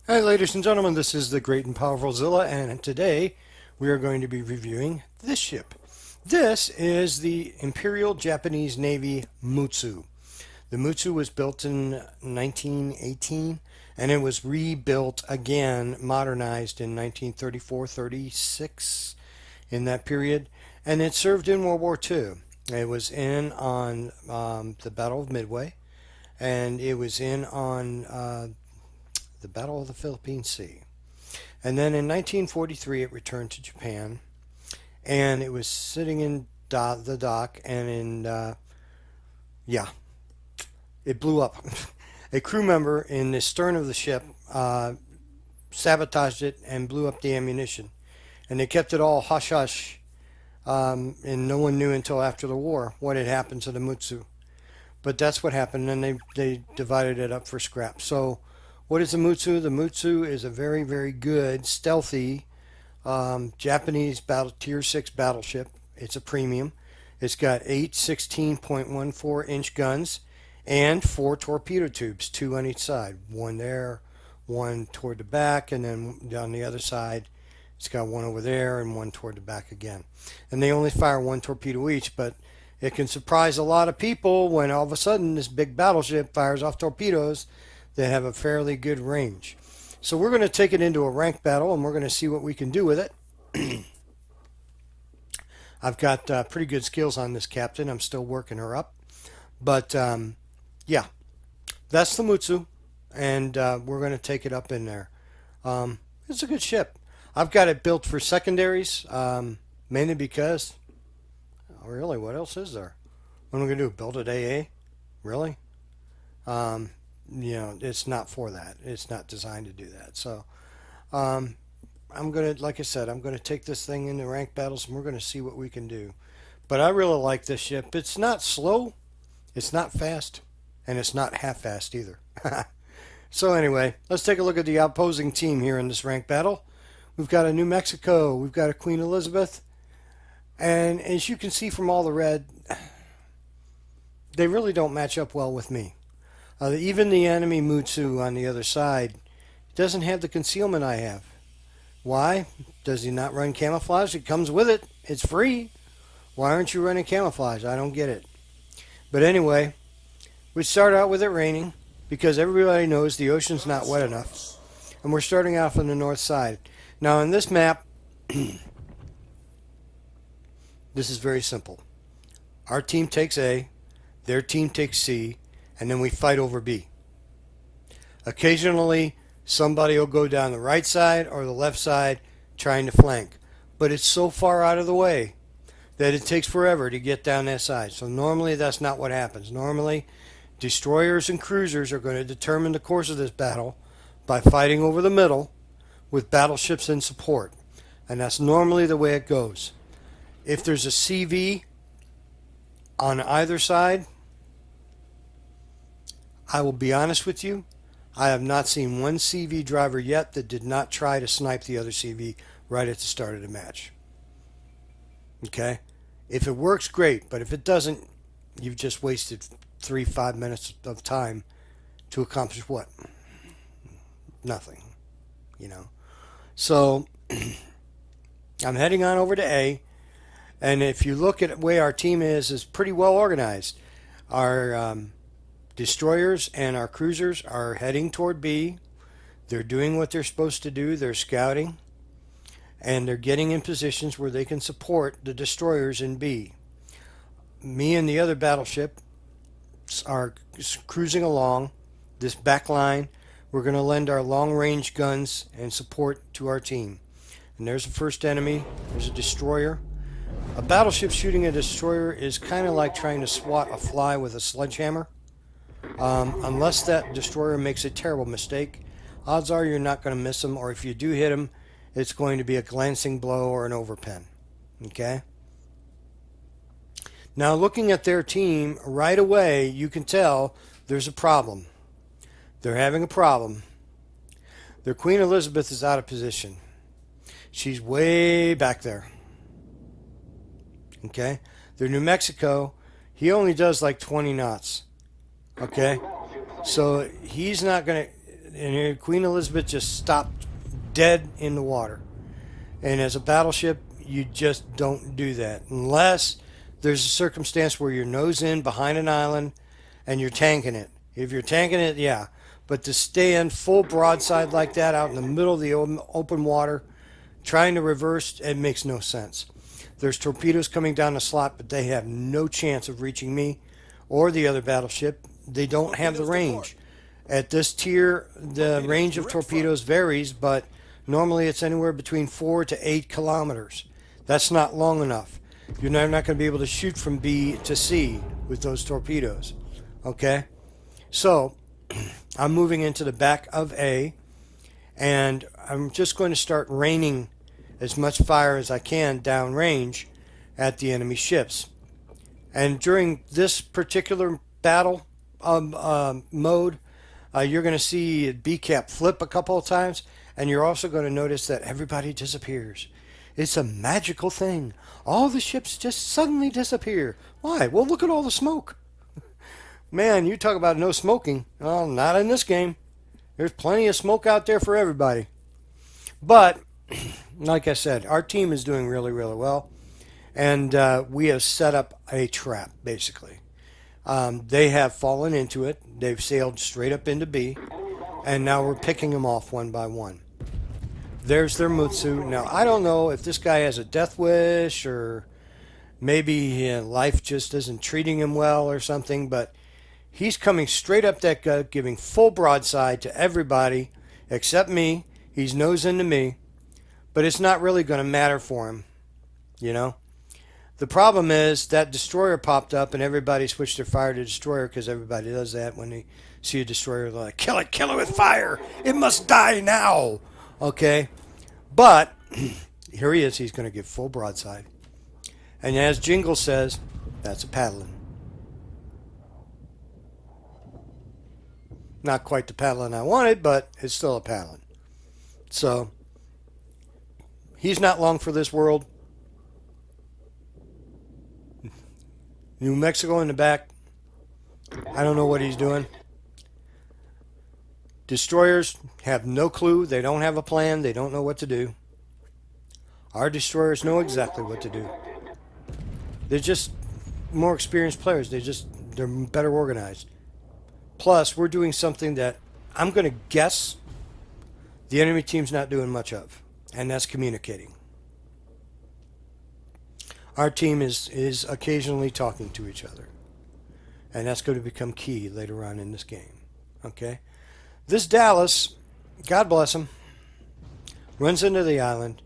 Hi, ladies and gentlemen, this is the Great and Powerful Zilla, and today we are going to be reviewing this ship. This is the Imperial Japanese Navy Mutsu. The Mutsu was built in 1918, and it was rebuilt again, modernized in 1934-36 in that period, and it served in World War II. It was in on the Battle of Midway, and it was in on the Battle of the Philippine Sea. And then in 1943, it returned to Japan, and it was sitting in the dock, and yeah, it blew up. A crew member in the stern of the ship sabotaged it and blew up the ammunition, and they kept it all hush hush, and no one knew until after the war what had happened to the Mutsu. But that's what happened, and they divided it up for scrap. So what is the Mutsu? The Mutsu is a very, very good, stealthy Japanese Tier 6 battleship. It's a premium. It's got 8 16.14-inch guns and 4 torpedo tubes, 2 on each side. One there, one toward the back, and then on the other side, it's got one over there and one toward the back again. And they only fire 1 torpedo each, but it can surprise a lot of people when all of a sudden this big battleship fires off torpedoes that have a fairly good range. So we're going to take it into a ranked battle, and we're going to see what we can do with it. I've got pretty good skills on this captain. I'm still working her up. But yeah, that's the Mutsu, and we're going to take it up in there. It's a good ship. I've got it built for secondaries, mainly because, really, what else is there? What am I going to do? Build it AA? Really? It's not for that. It's not designed to do that. So I'm going to, like I said, I'm going to take this thing into ranked battles, and we're going to see what we can do. But I really like this ship. It's not slow, it's not fast, and it's not half fast either. So anyway, let's take a look at the opposing team here in this ranked battle. We've got a New Mexico, we've got a Queen Elizabeth, and as you can see from all the red, they really don't match up well with me. Even the enemy Mutsu on the other side doesn't have the concealment I have. Why? Does he not run camouflage? It comes with it. It's free. Why aren't you running camouflage? I don't get it. But anyway, we start out with it raining because everybody knows the ocean's not wet enough. And we're starting off on the north side. Now in this map, this is very simple. Our team takes A, their team takes C, and then we fight over B. Occasionally, somebody will go down the right side or the left side trying to flank. But it's so far out of the way that it takes forever to get down that side. So normally that's not what happens. Normally, destroyers and cruisers are going to determine the course of this battle by fighting over the middle with battleships in support. And that's normally the way it goes. If there's a CV on either side, I will be honest with you, I have not seen one CV driver yet that did not try to snipe the other CV right at the start of the match. Okay? If it works, great, but if it doesn't, you've just wasted 3-5 minutes of time to accomplish what? Nothing. So, I'm heading on over to A, and if you look at the way our team is pretty well organized. Our destroyers and our cruisers are heading toward B. They're doing what they're supposed to do. They're scouting, and they're getting in positions where they can support the destroyers in B. Me and the other battleship are cruising along this back line. We're going to lend our long-range guns and support to our team. And there's the first enemy. There's a destroyer. A battleship shooting a destroyer is kind of like trying to swat a fly with a sledgehammer. Unless that destroyer makes a terrible mistake, odds are you're not going to miss him, or if you do hit him, it's going to be a glancing blow or an overpen. Okay? Now, looking at their team, right away, you can tell there's a problem. They're having a problem. Their Queen Elizabeth is out of position. She's way back there. Okay? Their New Mexico, he only does like 20 knots. Okay? So he's not going to... and Queen Elizabeth just stopped dead in the water. And as a battleship, you just don't do that unless there's a circumstance where you're nose in behind an island and you're tanking it. If you're tanking it, yeah. But to stand full broadside like that out in the middle of the open water, trying to reverse, it makes no sense. There's torpedoes coming down the slot, but they have no chance of reaching me or the other battleship. They don't have the range. At this tier, the range of torpedoes varies, but normally it's anywhere between 4 to 8 kilometers. That's not long enough. You're not going to be able to shoot from B to C with those torpedoes. Okay? So, I'm moving into the back of A, and I'm just going to start raining as much fire as I can downrange at the enemy ships. And during this particular battle mode, you're going to see B-cap flip a couple of times, and you're also going to notice that everybody disappears. It's a magical thing. All the ships just suddenly disappear. Why? Well, look at all the smoke. Man, you talk about no smoking. Well, not in this game. There's plenty of smoke out there for everybody. But, like I said, our team is doing really, really well. And we have set up a trap, basically. They have fallen into it. They've sailed straight up into B. And now we're picking them off one by one. There's their Mutsu. Now, I don't know if this guy has a death wish or maybe life just isn't treating him well or something, but he's coming straight up that gut, giving full broadside to everybody except me. He's nose into me, but it's not really going to matter for him, you know? The problem is that destroyer popped up and everybody switched their fire to destroyer because everybody does that when they see a destroyer. They're like, kill it with fire. It must die now. Okay? But here he is. He's going to give full broadside. And as Jingle says, that's a paddling. Not quite the paddling I wanted, but it's still a paddling. So, he's not long for this world. New Mexico in the back. I don't know what he's doing. Destroyers have no clue. They don't have a plan. They don't know what to do. Our destroyers know exactly what to do. They're just more experienced players. They're better organized. Plus, we're doing something that I'm going to guess the enemy team's not doing much of, and that's communicating. Our team is occasionally talking to each other, and that's going to become key later on in this game. Okay? This Dallas, God bless him, runs into the island,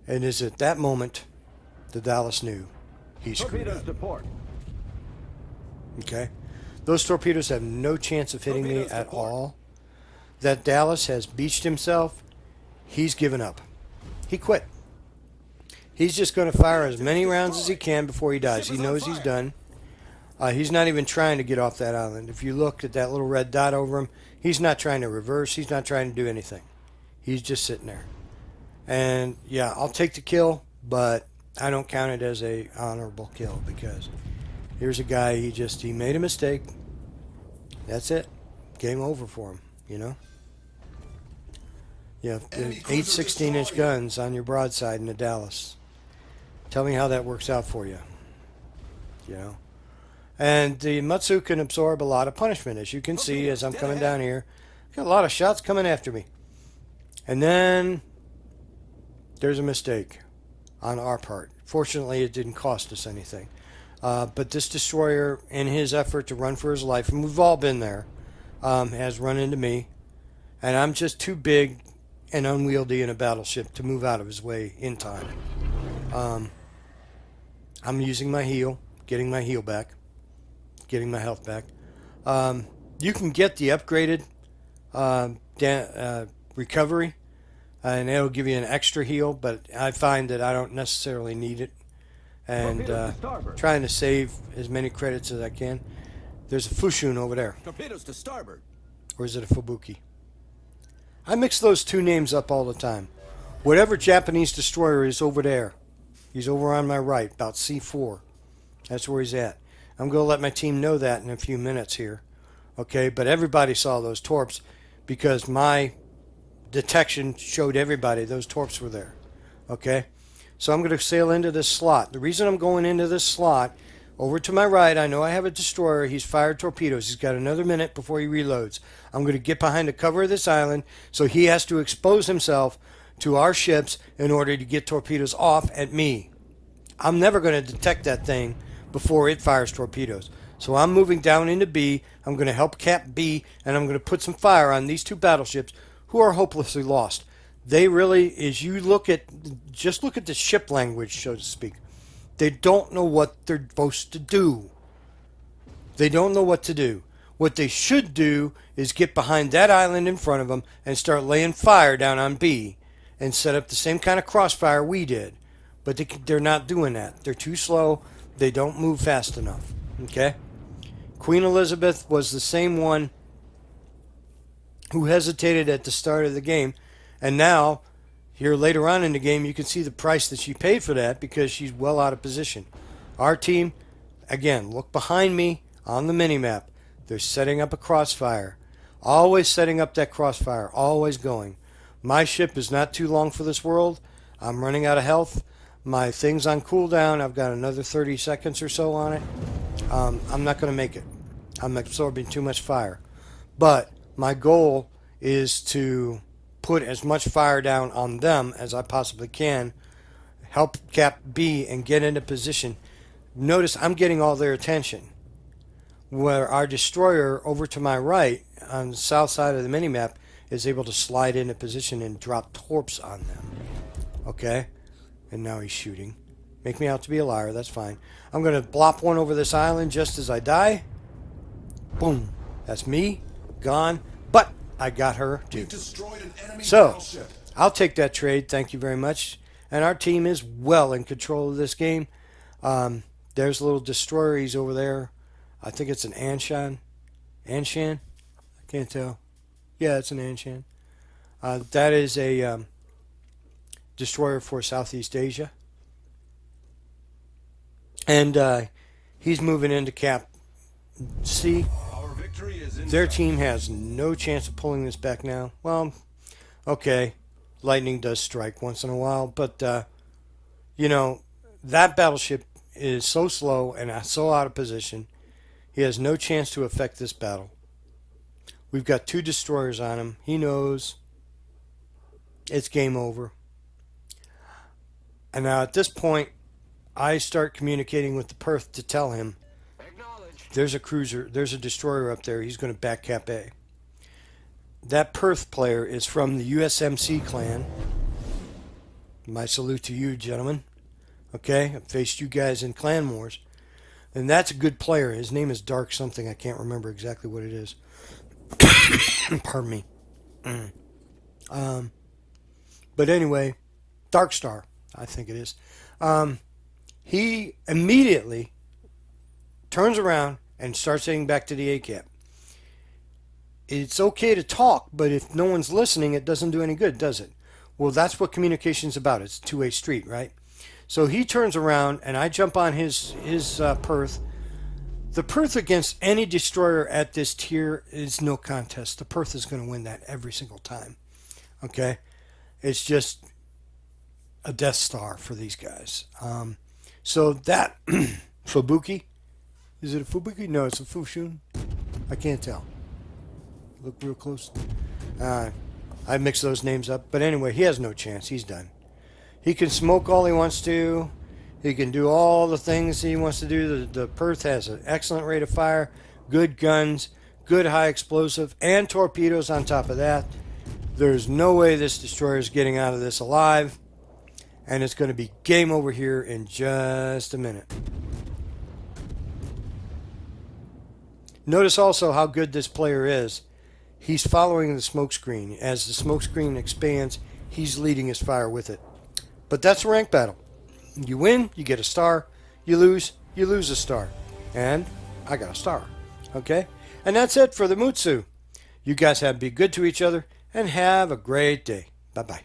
and is at that moment the Dallas knew he screwed up. Okay? Those torpedoes have no chance of hitting me at all. That Dallas has beached himself. He's given up. He quit. He's just going to fire as many rounds as he can before he dies. He knows he's done. He's not even trying to get off that island. If you look at that little red dot over him, he's not trying to reverse. He's not trying to do anything. He's just sitting there. And, yeah, I'll take the kill, but I don't count it as a honorable kill because here's a guy, he made a mistake. That's it. Game over for him, you know? You have 8 16-inch guns on your broadside in the Dallas. Tell me how that works out for you. You know? And the Mutsu can absorb a lot of punishment, as you can see as I'm coming down here. Got a lot of shots coming after me. And then there's a mistake on our part. Fortunately, it didn't cost us anything. But this destroyer, in his effort to run for his life, and we've all been there, has run into me. And I'm just too big and unwieldy in a battleship to move out of his way in time. I'm using my heal, getting my heal back, getting my health back. You can get the upgraded recovery, and it'll give you an extra heal, but I find that I don't necessarily need it. And trying to save as many credits as I can. There's a Fushun over there. Torpedoes to starboard. Or is it a Fubuki? I mix those two names up all the time. Whatever Japanese destroyer is over there. He's over on my right, about C4. That's where he's at. I'm going to let my team know that in a few minutes here. Okay, but everybody saw those torps because my detection showed everybody those torps were there. Okay? So I'm going to sail into this slot. The reason I'm going into this slot, over to my right, I know I have a destroyer. He's fired torpedoes. He's got another minute before he reloads. I'm going to get behind the cover of this island, so he has to expose himself to our ships in order to get torpedoes off at me. I'm never going to detect that thing before it fires torpedoes. So I'm moving down into B. I'm going to help Cap B, and I'm going to put some fire on these two battleships who are hopelessly lost. They really, as you look at, just look at the ship language, so to speak. They don't know what they're supposed to do. They don't know what to do. What they should do is get behind that island in front of them and start laying fire down on B and set up the same kind of crossfire we did. But they're not doing that. They're too slow. They don't move fast enough. Okay? Queen Elizabeth was the same one who hesitated at the start of the game. And now, here later on in the game, you can see the price that she paid for that because she's well out of position. Our team, again, look behind me on the minimap. They're setting up a crossfire. Always setting up that crossfire. Always going. My ship is not too long for this world. I'm running out of health. My thing's on cooldown. I've got another 30 seconds or so on it. I'm not going to make it. I'm absorbing too much fire. But my goal is to put as much fire down on them as I possibly can, help Cap B and get into position. Notice I'm getting all their attention. Where our destroyer over to my right on the south side of the minimap is able to slide into position and drop torps on them. Okay? And now he's shooting. Make me out to be a liar, that's fine. I'm going to blop one over this island just as I die. Boom. That's me. Gone. But I got her too. So, I'll take that trade. Thank you very much. And our team is well in control of this game. There's a little destroyer. He's over there. I think it's an Anshan. Anshan? I can't tell. Yeah, it's an Anshan. That is a destroyer for Southeast Asia. And he's moving into Cap C. Their team has no chance of pulling this back now. Well, okay, lightning does strike once in a while, but, you know, that battleship is so slow and so out of position, he has no chance to affect this battle. We've got two destroyers on him. He knows it's game over. And now at this point, I start communicating with the Perth to tell him there's a cruiser, there's a destroyer up there. He's going to back Cap A. That Perth player is from the USMC clan. My salute to you, gentlemen. Okay, I've faced you guys in clan wars. And that's a good player. His name is Dark something. I can't remember exactly what it is. Pardon me. But anyway, Dark Star, I think it is. He immediately turns around and starts heading back to the ACAP. It's okay to talk, but if no one's listening, it doesn't do any good, does it? Well, that's what communication's about. It's a two-way street, right? So he turns around, and I jump on his Perth. The Perth against any destroyer at this tier is no contest. The Perth is going to win that every single time. Okay? It's just a Death Star for these guys. So that Fubuki, is it a Fubuki? No, it's a Fushun. I can't tell. Look real close. I mix those names up. But anyway, he has no chance. He's done. He can smoke all he wants to. He can do all the things he wants to do. The Perth has an excellent rate of fire, good guns, good high explosive, and torpedoes on top of that. There's no way this destroyer is getting out of this alive. And it's going to be game over here in just a minute. Notice also how good this player is. He's following the smoke screen. As the smoke screen expands, he's leading his fire with it. But that's a rank battle. You win, you get a star. You lose a star. And I got a star. Okay? And that's it for the Mutsu. You guys be good to each other and have a great day. Bye-bye.